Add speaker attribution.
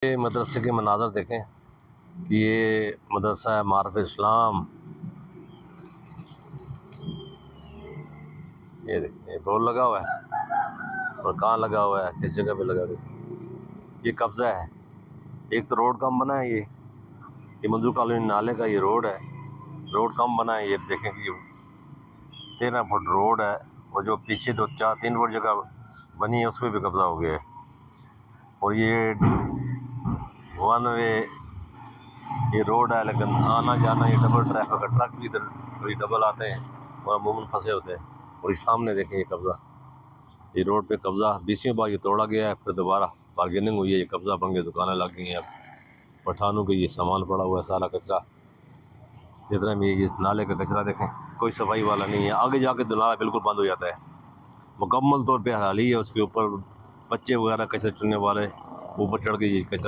Speaker 1: ये मदरसे के मनाज़र देखें कि ये मदरसा है मारफ इस्लाम। ये देखें, ये बोर्ड लगा हुआ है और कहाँ लगा हुआ है, किस जगह पे लगा हुआ है। ये कब्ज़ा है। एक तो रोड कम बना है, ये मंजूर कॉलोनी नाले का ये रोड है, रोड कम बना है। ये देखें कि 13 फुट रोड है और जो पीछे 2-4-3 फुट जगह बनी है उस पर भी कब्ज़ा हो गया है। और ये 1 वे ये रोड है, लेकिन आना जाना ये डबल ट्रैफिक है। ट्रक भी इधर कोई डबल आते हैं और अमूमन फंसे होते हैं। और ये सामने देखें ये कब्ज़ा, ये रोड पे कब्ज़ा 20वीं बार ये तोड़ा गया है, फिर दोबारा बार्गेनिंग हुई है, ये कब्ज़ा बन गया, दुकानें लग गई हैं। अब पठानों के ये सामान पड़ा हुआ है, सारा कचरा। जितना भी ये नाले का कचरा देखें, कोई सफाई वाला नहीं है। आगे जाके तो नाला बिल्कुल बंद हो जाता है, मुकम्मल तौर पे हराली है। उसके ऊपर बच्चे वगैरह कचरा चुनने वाले ऊपर चढ़ के ये कचरा